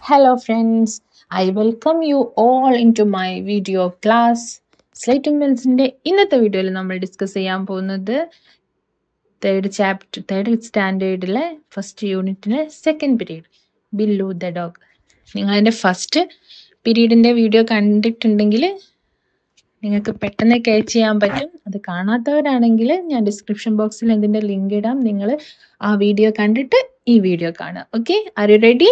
Hello friends, I welcome you all into my video class. Slatum Millsന്റെ ഇന്നത്തെ വീഡിയോയിൽ നമ്മൾ discuss ചെയ്യാൻ പോകുന്നത് തേർഡ് സ്റ്റാൻഡേർഡിലെ ഫസ്റ്റ് യൂണിറ്റിലെ second period Billu the dog. നിങ്ങൾ അതിൻ്റെ ഫസ്റ്റ് പീരീഡിൻ്റെ വീഡിയോ കണ്ടിട്ടുണ്ടെങ്കിൽ നിങ്ങൾക്ക് പെട്ടെന്ന് ക്യാച്ച് ചെയ്യാൻ പറ്റും. അത് കാണാത്തവരാണെങ്കിൽ ഞാൻ ഡിസ്ക്രിപ്ഷൻ ബോക്സിൽ ഇതിൻ്റെ ലിങ്ക് ഇടാം. നിങ്ങൾ ആ വീഡിയോ കണ്ടിട്ട് ഈ വീഡിയോ കാണുക. Okay, are you ready?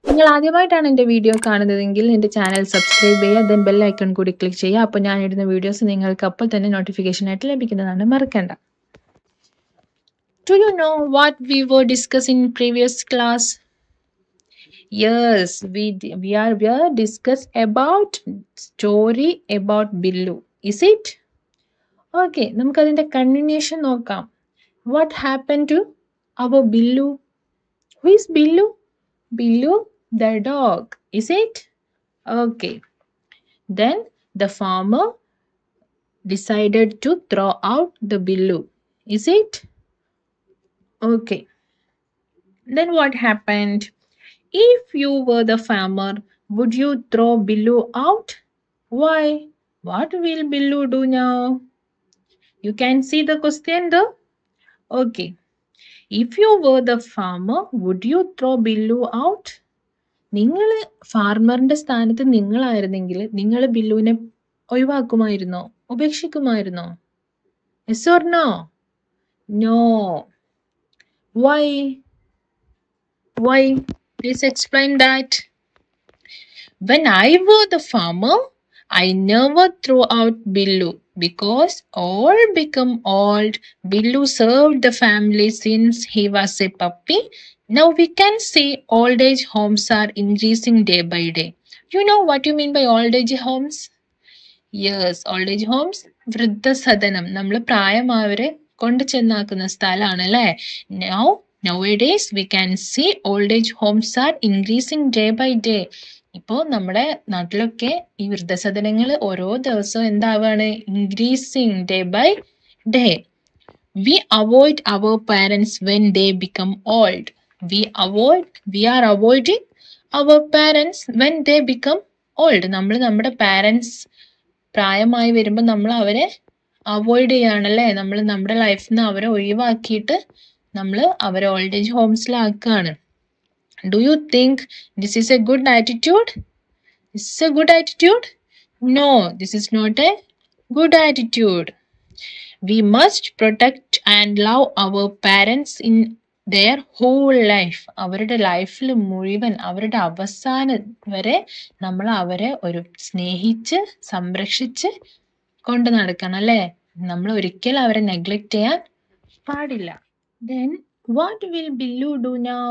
നിങ്ങൾ ആദ്യമായിട്ടാണ് എൻ്റെ വീഡിയോ കാണുന്നതെങ്കിൽ എൻ്റെ ചാനൽ സബ്സ്ക്രൈബ് ചെയ്യുക, ദെൻ ബെൽ ഐക്കൺ കൂടി ക്ലിക്ക് ചെയ്യുക. അപ്പോൾ ഞാൻ ഇടുന്ന വീഡിയോസ് നിങ്ങൾക്ക് അപ്പോൾ തന്നെ നോട്ടിഫിക്കേഷൻ ആയിട്ട് ലഭിക്കുന്നതാണ്. മറക്കണ്ട. Do you know what we were discussing in previous class? Yes, we are discussed about story about Billu. Is it? Okay, നമുക്ക് അതിൻ്റെ കണ്ടിന്യൂഷൻ നോക്കാം. What happened to our Billu? Who is Billu? Billu the dog. Is it? Okay. Then the farmer decided to throw out the Billu. Is it? Okay. Then what happened? If you were the farmer, would you throw Billu out? Why? What will Billu do now? You can see the question though. Okay. If you were the farmer, would you throw Billu out? നിങ്ങൾ ഫാർമറിന്റെ സ്ഥാനത്ത് നിങ്ങളായിരുന്നെങ്കിൽ നിങ്ങൾ ബില്ലുവിനെ ഒഴിവാക്കുമായിരുന്നോ, ഉപേക്ഷിക്കുമായിരുന്നോ? Yes or no? No. Why? Why? Please explain that. When I were the farmer, I never threw out Billu because all become old. Billu served the family since he was a puppy. Now we can see old age homes are increasing day by day. You know what you mean by old age homes? Yes, old age homes. വൃദ്ധസദനം, നമ്മൾ പ്രായമായവരെ കൊണ്ട് ചെന്നാക്കുന്ന സ്ഥലമാണ് അല്ലേ. Nowadays we can see old age homes are increasing day by day. ഇപ്പോൾ നമ്മുടെ നാട്ടിലൊക്കെ ഈ വൃദ്ധസദനങ്ങൾ ഓരോ ദിവസവും എന്താവാണ്, increasing day by day. We avoid our parents when they become old. We are avoiding our parents when they become old. നമ്മൾ നമ്മുടെ പാരൻസ് പ്രായമായി വരുമ്പോൾ നമ്മൾ അവരെ അവോയ്ഡ് ചെയ്യാണല്ലേ. നമ്മൾ നമ്മുടെ ലൈഫിൽ നിന്ന് അവരെ ഒഴിവാക്കിയിട്ട് നമ്മൾ അവരെ ഓൾഡ് ഏജ് ഹോംസിലാക്കുകയാണ്. Do you think this is a good attitude? This is a good attitude? No, this is not a good attitude. We must protect and love our parents in their whole life. അവരുടെ ലൈഫിൽ മുഴുവൻ, അവരുടെ അവസാനം വരെ നമ്മൾ അവരെ ഒരു സ്നേഹിച്ച് സംരക്ഷിച്ച് കൊണ്ട് നടക്കണം അല്ലേ. നമ്മൾ ഒരിക്കലും അവരെ നെഗ്ലക്റ്റ് ചെയ്യാൻ പാടില്ല. Then what will Billu do now?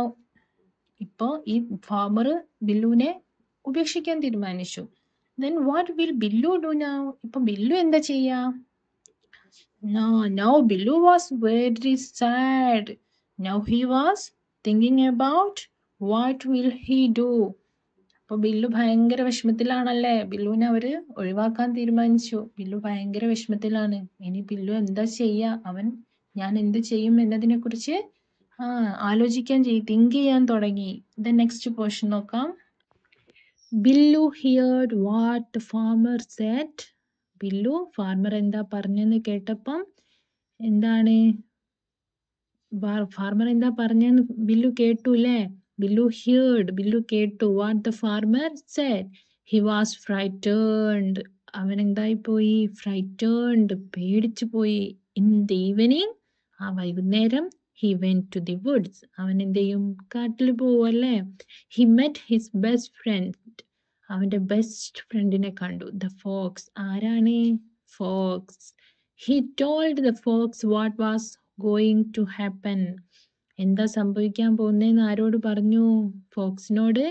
ഇപ്പോൾ ഈ ഫാമർ ബില്ലുവിനെ ഉപേക്ഷിക്കാൻ തീരുമാനിച്ചു. Then what will Billu do now? ഇപ്പൊ ബില്ലു എന്താ ചെയ്യാ? Now Billu was very sad. Now he was thinking about what will he do. അപ്പൊ ബില്ലു ഭയങ്കര വിഷമത്തിലാണല്ലേ. ബില്ലുവിനെ അവര് ഒഴിവാക്കാൻ തീരുമാനിച്ചു. ബില്ലു ഭയങ്കര വിഷമത്തിലാണ്. ഇനി ബില്ലു എന്താ ചെയ്യാ? ഞാൻ എന്ത് ചെയ്യും എന്നതിനെ കുറിച്ച് ആലോചിക്കാൻ തിങ്ക് ചെയ്യാൻ തുടങ്ങി. The next portion നോക്കാം. Billu heard what the farmer said. Billu farmer എന്താ പറഞ്ഞെന്ന് കേട്ടപ്പം എന്താണ്, ഫാർമർ എന്താ പറഞ്ഞെന്ന് ബില്ലു കേട്ടു അല്ലേ. ബില്ലു കേട്ടു what the farmer said. He was frightened. അവൻ എന്തായി പോയി? frightened, പേടിച്ചു പോയി. In the evening, ആ വൈകുന്നേരം, he went to the woods. അവൻ എന്ത് ചെയ്യും? കാട്ടിൽ പോവല്ലേ. He met his best friend. അവന്റെ ബെസ്റ്റ് ഫ്രണ്ടിനെ കണ്ടു. The fox. ആരാണ്? fox. He told the fox what was going to happen. എന്താ സംഭവിക്കാൻ പോകുന്നതെന്ന് ആരോട് പറഞ്ഞു? ഫോക്സിനോട്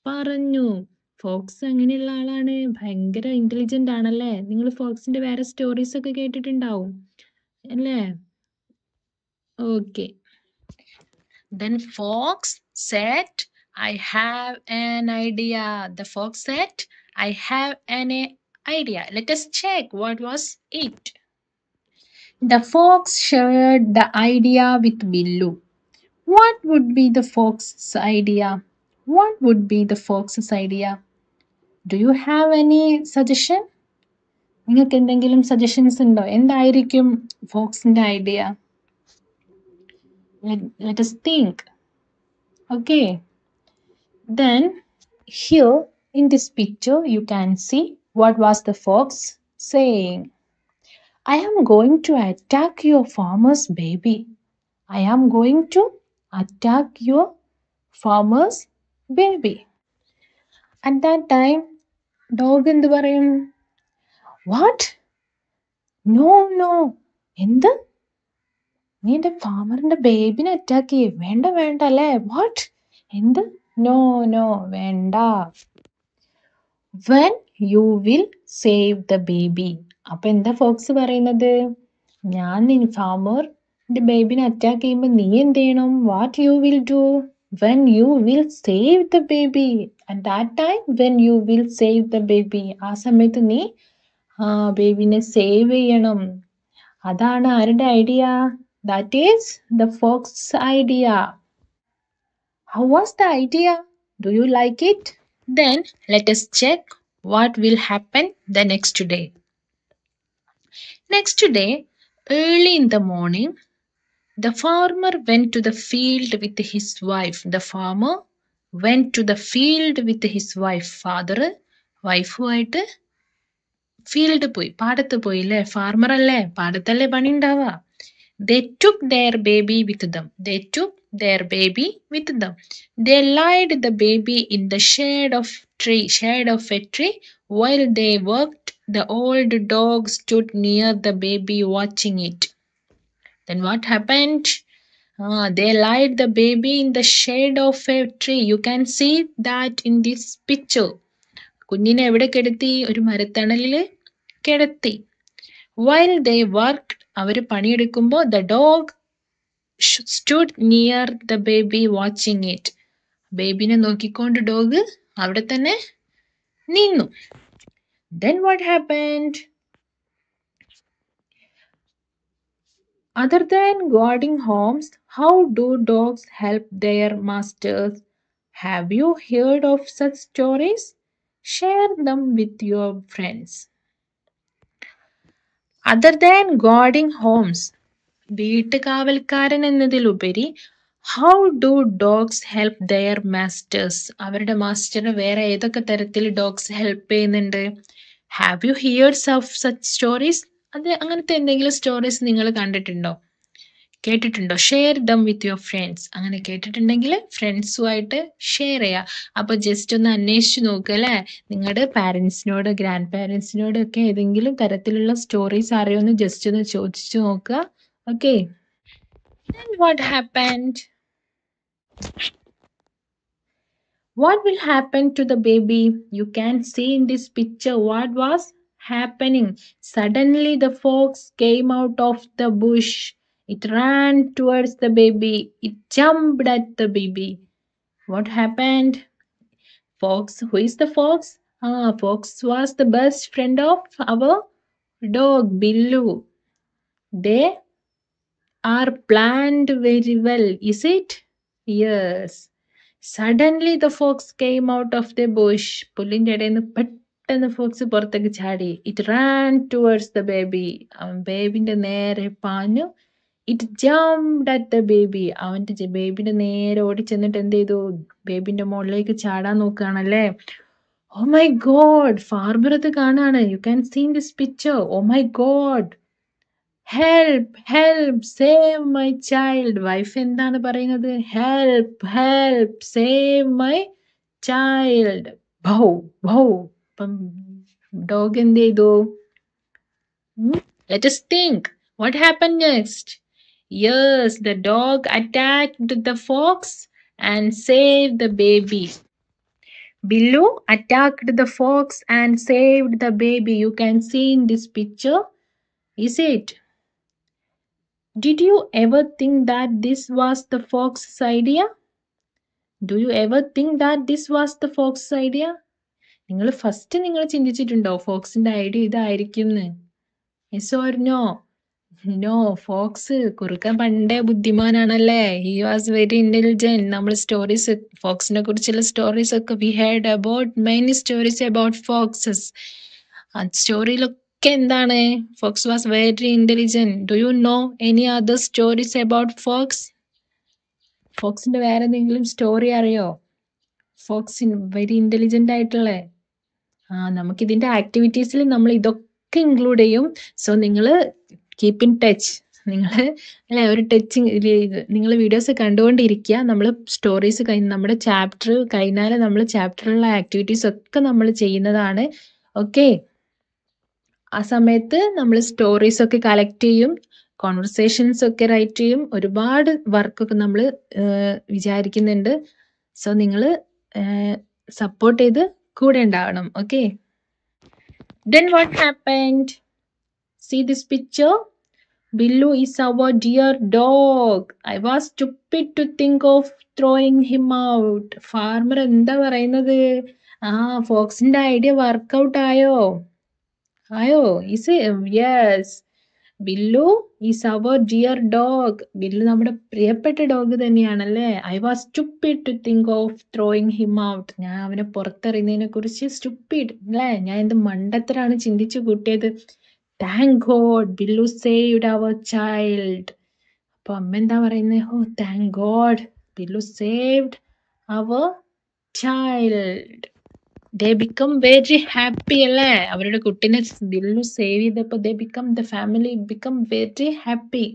പറഞ്ഞു. ഫോക്സ് അങ്ങനെയുള്ള ആളാണ്, ഭയങ്കര ഇന്റലിജന്റ് ആണല്ലേ. നിങ്ങൾ ഫോക്സിന്റെ വേറെ സ്റ്റോറീസ് ഒക്കെ കേട്ടിട്ടുണ്ടാവും അല്ലേ. Okay. Then fox said, I have an idea. The fox said, I have an idea. Let us check what was it. The fox shared the idea with Billu. What would be the fox's idea? What would be the fox's idea? Do you have any suggestion? നിങ്ങൾക്ക് എന്തെങ്കിലും suggestions ഉണ്ടോ? എന്തായിരിക്കും ഫോക്സിന്റെ idea? Let us think. Okay. Then here in this picture you can see what was the fox saying. I am going to attack your farmer's baby. I am going to attack your farmer's baby. At that time, dog എന്ത് പറയും? What? No, no. എന്ത്? നീ എൻ്റെ ഫാമറിന്റെ ബേബിനെ attack ചെയ്യേ? വേണ്ട വേണ്ട അല്ലേ? What? എന്ത്? നോ നോ വേണ്ട. When you will save the baby. അപ്പൊ എന്താ ഫോക്സ് പറയുന്നത്? ഞാൻ ഫാമറിന്റെ ബേബിനെ അറ്റാക്ക് ചെയ്യുമ്പോൾ നീ എന്ത് ചെയ്യണം? What you will do? When you will save the baby. At that time, when you will save the baby. ആ സമയത്ത് നീ ബേബിനെ സേവ് ചെയ്യണം. അതാണ് ആരുടെ idea? That is the fox's idea. How was the idea? Do you like it? Then let us check what will happen the next day. Next day, early in the morning, the farmer went to the field with his wife. The farmer went to the field with his wife. Father, wife ആയിട്ട് field പോയി, പാടത്ത് പോയില്ലേ? Farmer അല്ലേ, പാടത്തല്ലേ പണി ഉണ്ടാവുക. They took their baby with them. They took their baby with them. They laid the baby in the shade of a tree. While they worked, the old dog stood near the baby watching it. Then what happened? They laid the baby in the shade of a tree. You can see that in this picture. കുഞ്ഞിനെ എവിടെ കിടത്തി? ഒരു മരത്തണലിൽ കിടത്തി. While they worked, our പണിയെടുക്കുമ്പോൾ the dog stood near the baby watching it. ബേബിനെ നോക്കിക്കൊണ്ട് dog അവിടെ തന്നെ നിന്നു. Then what happened? Other than guarding homes, how do dogs help their masters? Have you heard of such stories? Share them with your friends. Other than guarding homes, വീട്ടുകാവൽക്കാരൻ എന്നതിലുപരി how do dogs help their masters? അവരുടെ മാസ്റ്ററിന് വേറെ ഏതൊക്കെ തരത്തിൽ dogs help ചെയ്യുന്നുണ്ട്? Have you heard of such stories? അത് അങ്ങനത്തെ എന്തെങ്കിലും stories നിങ്ങൾ കണ്ടിട്ടുണ്ടോ, കേട്ടിട്ടുണ്ടോ? Share dum with your friends. അങ്ങനെ കേട്ടിട്ടുണ്ടെങ്കിൽ ഫ്രണ്ട്സുമായിട്ട് ഷെയർ ചെയ്യുക. അപ്പോൾ ജസ്റ്റ് ഒന്ന് അന്വേഷിച്ച് നോക്കുക അല്ലേ, നിങ്ങളുടെ പാരൻസിനോട് ഗ്രാൻഡ് പാരൻസിനോട് ഒക്കെ ഏതെങ്കിലും തരത്തിലുള്ള സ്റ്റോറീസ് അറിയുമെന്ന് ജസ്റ്റ് ഒന്ന് ചോദിച്ചു നോക്കുക. Okay. Then what happened? What will happen to the baby? You can see in this picture what was happening. Suddenly the fox came out of the bush. It ran towards the baby. It jumped at the baby. What happened? Fox. Who is the fox? Fox was the best friend of our dog Billu. They are planned very well, is it? Yes. Suddenly the fox came out of the bush. പുല്ലിൻ്റെ ഇടയിൽ നിന്ന് പെട്ടെന്ന് Fox പുറത്തേക്ക് ചാടി. It Rann towards the baby. അവൻ ബേബിന്റെ നേരെ പാഞ്ഞു. It jumped at the baby. അവൻ്റെ ബേബിന്റെ നേരെ ഓടി ചെന്നിട്ട് എന്ത് ചെയ്തു? ബേബിന്റെ മുകളിലേക്ക് ചാടാൻ നോക്കുകയാണല്ലേ. ഓ മൈ ഗോഡ്, ഫാർമർ അത് കാണാണ്. You can see in this picture. Oh my God, help help save my child. Wife എന്താണ് പറയുന്നത്? ഹെൽപ്പ് ഹെൽപ്പ് സേവ് മൈ ചൈൽഡ്. ഭൗ ഭൗ. അപ്പം ഡോഗ് എന്ത് ചെയ്തു? Let us think. What happened next? Yes, the dog attacked the fox and saved the baby. Billu attacked the fox and saved the baby. You can see in this picture. Is it? Did you ever think that this was the fox's idea? Do you ever think that this was the fox's idea? നിങ്ങൾ first നിങ്ങൾ ചിന്തിച്ചിട്ടുണ്ടോ ഫോക്സിന്റെ idea ഇതായിരിക്കും എന്ന്? Yes or no? No, fox കുറുക്കൻ പണ്ടേ ബുദ്ധിമാനാണല്ലേ. He was very intelligent. നമ്മൾ സ്റ്റോറീസ് ഫോക്സിനെ കുറിച്ചുള്ള സ്റ്റോറീസ് ഒക്കെ we had about many stories about foxes. ആ സ്റ്റോറിയിലൊക്കെ എന്താണ്, fox was very intelligent. Do you know any other stories about fox? ഫോക്സിന്റെ വേറെ എന്തെങ്കിലും സ്റ്റോറി അറിയോ? ഫോക്സിന് വെരി ഇന്റലിജന്റ് ആയിട്ടുള്ളേ. നമുക്ക് ഇതിന്റെ ആക്ടിവിറ്റീസിൽ നമ്മൾ ഇതൊക്കെ ഇൻക്ലൂഡ് ചെയ്യും. സോ നിങ്ങൾ കീപ്പ് ഇൻ ടച്ച്. നിങ്ങൾ അല്ലെ ഒരു ടച്ചിങ് നിങ്ങൾ വീഡിയോസ് കണ്ടുകൊണ്ടിരിക്കുക. നമ്മൾ സ്റ്റോറീസ് നമ്മുടെ ചാപ്റ്റർ കഴിഞ്ഞാൽ നമ്മൾ ചാപ്റ്ററിലുള്ള ആക്ടിവിറ്റീസ് ഒക്കെ നമ്മൾ ചെയ്യുന്നതാണ്. ഓക്കെ, ആ സമയത്ത് നമ്മൾ സ്റ്റോറീസ് ഒക്കെ കളക്ട് ചെയ്യും, കോൺവെർസേഷൻസ് ഒക്കെ റൈറ്റ് ചെയ്യും, ഒരുപാട് വർക്കൊക്കെ നമ്മൾ വിചാരിക്കുന്നുണ്ട്. സോ നിങ്ങൾ സപ്പോർട്ട് ചെയ്ത് കൂടെ ഉണ്ടാവണം. Okay, then what happened? See this picture? Billu is our dear dog. I was stupid to think of throwing him out. Farmer എന്താ പറയുന്നത്? ഫോക്സിന്റെ ഐഡിയ വർക്കൗട്ട് ആയോ? Is it? Yes. Billu is our dear dog. Billu നമ്മുടെ പ്രിയപ്പെട്ട dog തന്നെയാണല്ലേ. I was stupid to think of throwing him out. ഞാൻ അവനെ പുറത്തെറിയുന്നതിനെ കുറിച്ച് സ്റ്റുപ്പിഡ് അല്ലേ, ഞാൻ എന്ത് മണ്ടത്തരാണ് ചിന്തിച്ചു കൂട്ടിയത്. Thank God Billu saved our child. അപ്പൊ അമ്മ എന്താ പറയുന്നത്? Oh thank God Billu saved our child. They become very happy അല്ലേ. അവരുടെ കുട്ടിനെ ബില്ലു സേവ് ചെയ്തപ്പോ the family become very happy.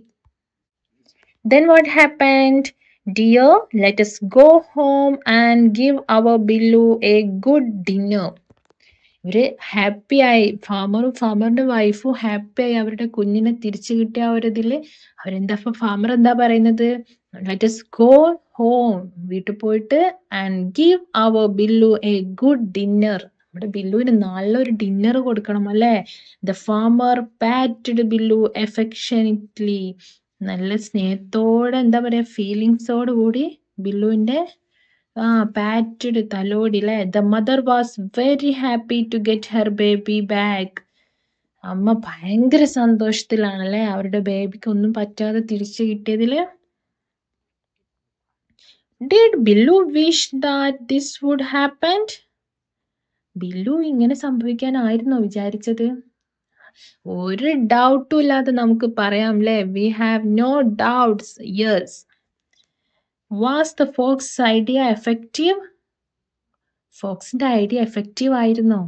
Then what happened? Dear, let us go home and give our Billu a good dinner. ഇവര് happy ആയി. ഫാമറിന്റെ വൈഫും happy ആയി അവരുടെ കുഞ്ഞിനെ തിരിച്ചു കിട്ടിയ അവരിതില്. ഫാമർ എന്താ പറയുന്നത്? ലെറ്റ് us go home, വീട്ടിൽ പോയിട്ട് and give our Billu a good dinner. നമ്മുടെ ബില്ലുവിന് നല്ലൊരു ഡിന്നർ കൊടുക്കണം അല്ലേ. The farmer patted Billu affectionately. നല്ല സ്നേഹത്തോടെ എന്താ പറയാ, ഫീലിങ്സോട് കൂടി ബില്ലുവിന്റെ പാറ്റഡ് തലോടി അല്ലേ. The mother was very happy to get her baby back. അമ്മ ഭയങ്കര സന്തോഷത്തിലാണല്ലേ അവരുടെ ബേബിക്ക് ഒന്നും പറ്റാതെ തിരിച്ചു കിട്ടിയതില്. Did Billu wish that this would happen? ബില്ലു ഇങ്ങനെ സംഭവിക്കാനായിരുന്നോ വിചാരിച്ചത്? ഒരു ഡൗട്ടും ഇല്ലാതെ നമുക്ക് പറയാം അല്ലേ. We have no doubts. Yes. Was the fox idea effective? ഫോക്സിന്റെ ഐഡിയ എഫക്റ്റീവ് ആയിരുന്നോ?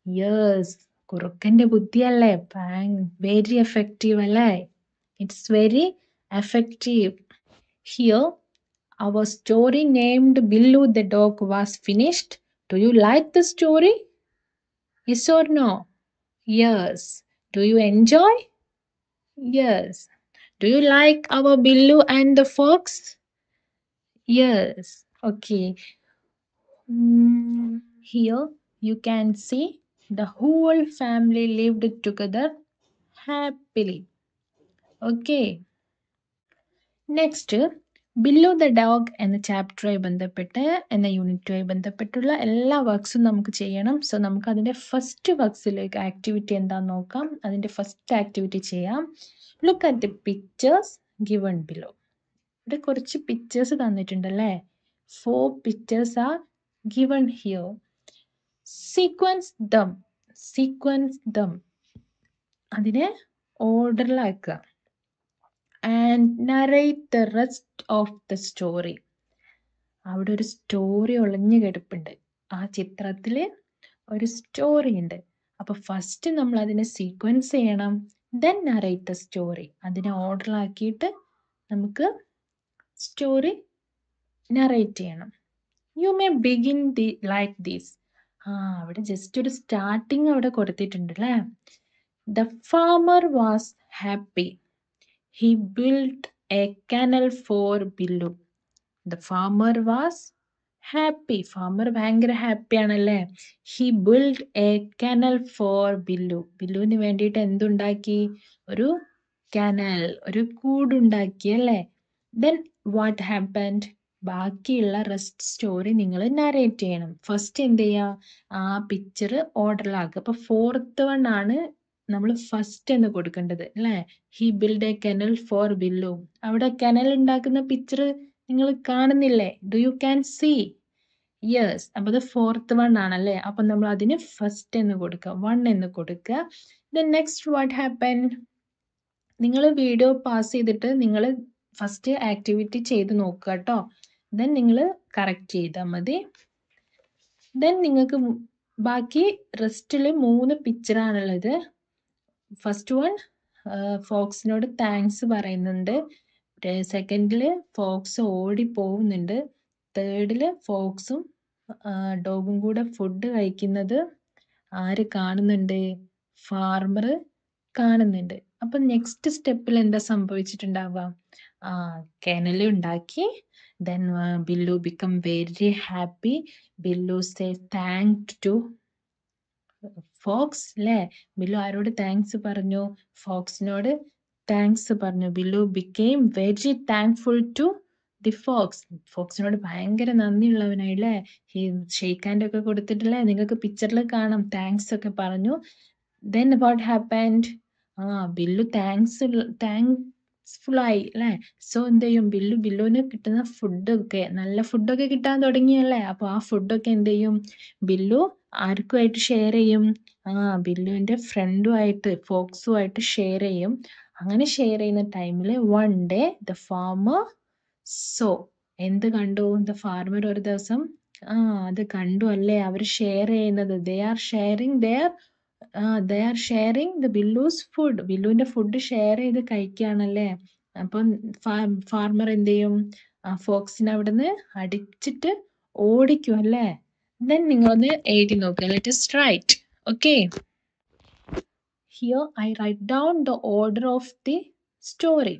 യെസ്. കുറുക്കന്റെ ബുദ്ധിയല്ലേ, വെരി എഫക്റ്റീവ് അല്ലേ. It's very effective. Here our story named Billu the dog was finished. Do you like the story? Yes or no? Yes. Do you enjoy? Yes. Do you like our Billu and the fox? Yes. Okay. Here you can see the whole family lived together happily. Okay. Next, Billu the dog എന്ന ചാപ്റ്ററുമായി ബന്ധപ്പെട്ട് എന്ന യൂണിറ്റുമായി ബന്ധപ്പെട്ടുള്ള എല്ലാ വർക്ക്സും നമുക്ക് ചെയ്യണം. So നമുക്ക് അതിൻ്റെ ഫസ്റ്റ് വർക്ക്സിലേക്ക് ആക്ടിവിറ്റി എന്താണെന്ന് നോക്കാം. അതിൻ്റെ ഫസ്റ്റ് ആക്ടിവിറ്റി ചെയ്യാം. Look at the pictures given below. ഇവിടെ കുറച്ച് pictures തന്നിട്ടുണ്ടല്ലേ. 4 pictures are given here. Sequence them. അതിനെ ഓർഡറിലാക്കുക. And narrate the rest of the story. അവിടെ ഒരു സ്റ്റോറി ഒളിഞ്ഞു കിടപ്പുണ്ട്. ആ ചിത്രത്തില് ഒരു സ്റ്റോറി ഉണ്ട്. അപ്പൊ ഫസ്റ്റ് നമ്മൾ അതിനെ സീക്വൻസ് ചെയ്യണം. then narrate the story. അതിനെ ഓർഡറിലാക്കിയിട്ട് നമുക്ക് സ്റ്റോറി നറേറ്റ് ചെയ്യണം. You may begin like this. അവിടെ ജസ്റ്റ് ഒരു സ്റ്റാർട്ടിങ് അവിടെ കൊടുത്തിട്ടുണ്ട് അല്ലേ. The farmer was happy. He built a canal for Billu. The farmer was happy. Farmer ഭയങ്കര ഹാപ്പി ആണല്ലേ. He built a canal for Billu. ബില്ലുവിന് വേണ്ടിയിട്ട് എന്തുണ്ടാക്കി? ഒരു കനാൽ, ഒരു കൂടുണ്ടാക്കി അല്ലേ. Then what happened? ബാക്കിയുള്ള റെസ്റ്റ് സ്റ്റോറി നിങ്ങൾ നറേറ്റ് ചെയ്യണം. ഫസ്റ്റ് എന്ത് ചെയ്യുക? ആ പിക്ചർ ഓർഡറിലാക്കുക. അപ്പൊ 4th one ആണ് നമ്മൾ ഫസ്റ്റ് എന്ന് കൊടുക്കേണ്ടത് അല്ലേ? He build a kennel for Billu. അവിടെ കെനൽ ഉണ്ടാക്കുന്ന പിക്ചർ നിങ്ങൾ കാണുന്നില്ലേ? Do you can see? Yes. അപ്പൊ അത് ഫോർത്ത് വൺ ആണല്ലേ? അപ്പൊ നമ്മൾ അതിന് ഫസ്റ്റ് എന്ന് കൊടുക്കുക, 1 എന്ന് കൊടുക്കുക. Then next what happen? നിങ്ങൾ വീഡിയോ പാസ് ചെയ്തിട്ട് നിങ്ങൾ ഫസ്റ്റ് ആക്ടിവിറ്റി ചെയ്ത് നോക്കുക കേട്ടോ. ദെൻ നിങ്ങൾ കറക്റ്റ് ചെയ്താൽ മതി. ദെൻ നിങ്ങൾക്ക് ബാക്കി റെസ്റ്റിൽ 3 പിക്ചറാണുള്ളത്. ഫസ്റ്റ് വൺ ഫോക്സിനോട് താങ്ക്സ് പറയുന്നുണ്ട്. സെക്കൻഡിൽ ഫോക്സ് ഓടി പോകുന്നുണ്ട്. തേർഡിൽ ഫോക്സും ഡോഗും കൂടെ ഫുഡ് കഴിക്കുന്നത് ആര് കാണുന്നുണ്ട്? ഫാർമർ കാണുന്നുണ്ട്. അപ്പൊ നെക്സ്റ്റ് സ്റ്റെപ്പിൽ എന്താ സംഭവിച്ചിട്ടുണ്ടാവുക? കെനൽ ഉണ്ടാക്കി. Then Billu become very happy. Billu say thank to fox അല്ലേ? ബില്ലു ആരോട് താങ്ക്സ് പറഞ്ഞു? ഫോക്സിനോട് താങ്ക്സ് പറഞ്ഞു. Billu became very thankful to the fox. ഫോക്സിനോട് ഭയങ്കര നന്ദിയുള്ളവനായി അല്ലേ? ഈ ഷെയ്ക്ക് ഹാൻഡ് ഒക്കെ കൊടുത്തിട്ടില്ലേ? നിങ്ങൾക്ക് പിക്ചറിൽ കാണാം, താങ്ക്സ് ഒക്കെ പറഞ്ഞു. Then what happened? Billu thankful ആയി അല്ലേ? സോ എന്ത് ചെയ്യും? ബില്ലുവിന് കിട്ടുന്ന ഫുഡൊക്കെ, നല്ല ഫുഡൊക്കെ കിട്ടാൻ തുടങ്ങിയല്ലേ? അപ്പൊ ആ ഫുഡൊക്കെ എന്ത് ചെയ്യും? ബില്ലു ആർക്കുമായിട്ട് ഷെയർ ചെയ്യും? ബില്ലുവിന്റെ ഫ്രണ്ടുമായിട്ട്, ഫോക്സുമായിട്ട് ഷെയർ ചെയ്യും. അങ്ങനെ ഷെയർ ചെയ്യുന്ന ടൈമിൽ one day the farmer so എന്ത് കണ്ടു? ദ ഫാർമർ ഒരു ദിവസം അത് കണ്ടു അല്ലേ? അവർ ഷെയർ ചെയ്യുന്നത്. They are sharing the Billu's food. ബില്ലുവിന്റെ ഫുഡ് ഷെയർ ചെയ്ത് കഴിക്കുകയാണല്ലേ? അപ്പം ഫാർമർ എന്ത് ചെയ്യും? ഫോക്സിനെ അവിടുന്ന് അടിച്ചിട്ട് ഓടിക്കും അല്ലേ? ദെൻ നിങ്ങളൊന്ന് എഴുതി നോക്കുക. Let us write. Okay. Here I write down the order of the story.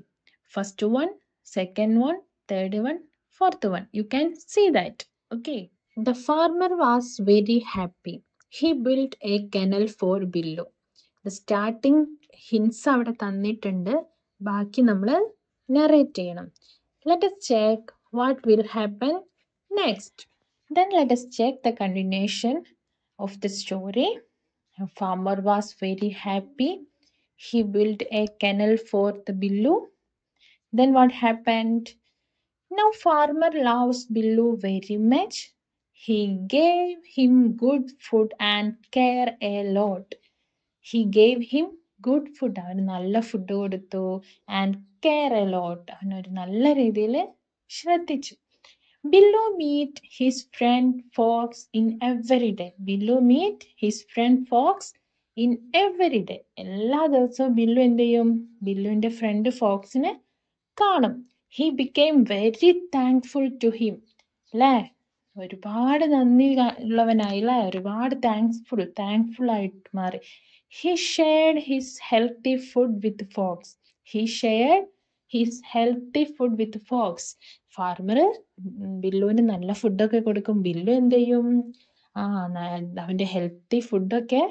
First one, second one, third one, fourth one. You can see that. Okay. The farmer was very happy. He built a kennel for Billu. The starting hints അവിടെ തന്നിട്ടുണ്ട്. ബാക്കി നമ്മൾ narrate ചെയ്യണം. Let us check what will happen next. Then let us check the continuation of the story. A farmer was very happy. He built a kennel for the Billu. Then what happened? Now farmer loves Billu very much. He gave him good food and care a lot. He gave him good food. അവന് നല്ല food കൊടുത്തു. And care a lot. അവനൊരു നല്ല രീതിയിൽ ശ്രദ്ധിച്ചു. Billu meet his friend Fox in every day. Billu meet his friend Fox in every day. എല്ലാ ദിവസവും ബില്ലു എന്ത് ചെയ്യും? ബില്ലുവിന്റെ ഫ്രണ്ട് ഫോക്സിനെ കാണും. He became very thankful to him. അല്ലേ? ഒരുപാട് നന്ദി ഉള്ളവനായി അല്ലേ? ഒരുപാട് താങ്ക്ഫുൾ ആയിട്ട് മാറി. He shared his healthy food with Fox. He shared his healthy food with Fox. Farmer ബില്ലുവിന് നല്ല ഫുഡൊക്കെ കൊടുക്കും. ബില്ലു എന്ത് ചെയ്യും? അവന്റെ ഹെൽത്തി ഫുഡൊക്കെ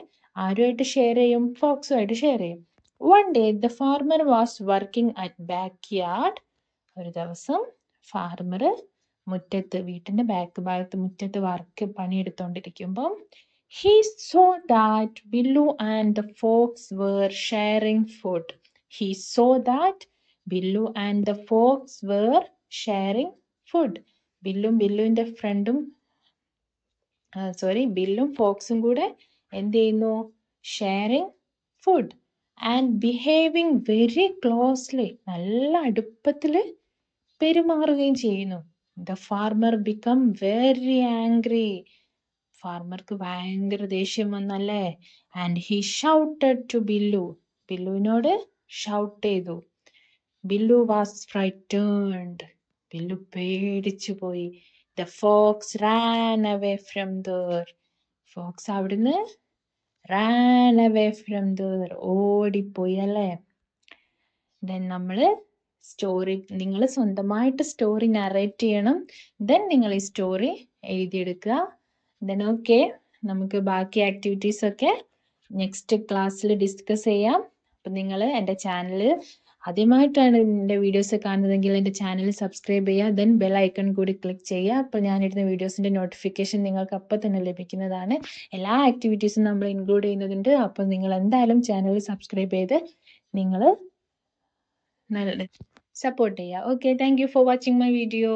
ആരുമായിട്ട് ഷെയർ ചെയ്യും? ഫോക്സുമായിട്ട് ഷെയർ ചെയ്യും. One day the farmer was working at back yard. ഒരു ദിവസം ഫാർമർ വീട്ടിന്റെ ബാക്ക് ഭാഗത്ത് മുറ്റത്ത് പണിയെടുത്തോണ്ടിരിക്കുമ്പം he saw that Billu and the fox were sharing food. He saw that Billu and the fox were sharing food. ബില്ലുവിന്റെ ഫ്രണ്ടും ബില്ലും ഫോക്സും കൂടെ എന്ത് ചെയ്യുന്നു? Sharing food and behaving very closely. നല്ല അടുപ്പത്തില് പെരുമാറുകയും ചെയ്യുന്നു. The farmer become very angry. ഫാർമർക്ക് ഭയങ്കര ദേഷ്യം വന്നല്ലേ? And he shouted to Billu. ബില്ലുവിനോട് ഷൗട്ട് ചെയ്തു. Billu was frightened. ബില്ലു പേടിച്ചു പോയി. The fox ran away from there. Fox അവിടുന്ന് റാൻ അവേ ഫ്രം ദർ, ഓടിപ്പോയി അല്ലേ? ദെൻ നിങ്ങൾ സ്വന്തമായിട്ട് സ്റ്റോറി നറേറ്റ് ചെയ്യണം. ദെൻ നിങ്ങൾ ഈ സ്റ്റോറി എഴുതിയെടുക്കുക. ദെൻ ഓക്കെ, നമുക്ക് ബാക്കി ആക്ടിവിറ്റീസ് ഒക്കെ നെക്സ്റ്റ് ക്ലാസ്സിൽ ഡിസ്കസ് ചെയ്യാം. അപ്പം നിങ്ങൾ എൻ്റെ ചാനൽ ആദ്യമായിട്ടാണ് എൻ്റെ വീഡിയോസ് കാണുന്നതെങ്കിൽ എൻ്റെ ചാനൽ സബ്സ്ക്രൈബ് ചെയ്യുക, ദെൻ ബെൽ ഐക്കൺ കൂടി ക്ലിക്ക് ചെയ്യുക. അപ്പോൾ ഞാനിടുന്ന വീഡിയോസിൻ്റെ നോട്ടിഫിക്കേഷൻ നിങ്ങൾക്ക് അപ്പോൾ തന്നെ ലഭിക്കുന്നതാണ്. എല്ലാ ആക്ടിവിറ്റീസും നമ്മൾ ഇൻക്ലൂഡ് ചെയ്യുന്നതുണ്ട്. അപ്പോൾ നിങ്ങൾ എന്തായാലും ചാനൽ സബ്സ്ക്രൈബ് ചെയ്ത് നിങ്ങൾ നല്ല സപ്പോർട്ട് ചെയ്യുക. Okay, thank you for watching my video.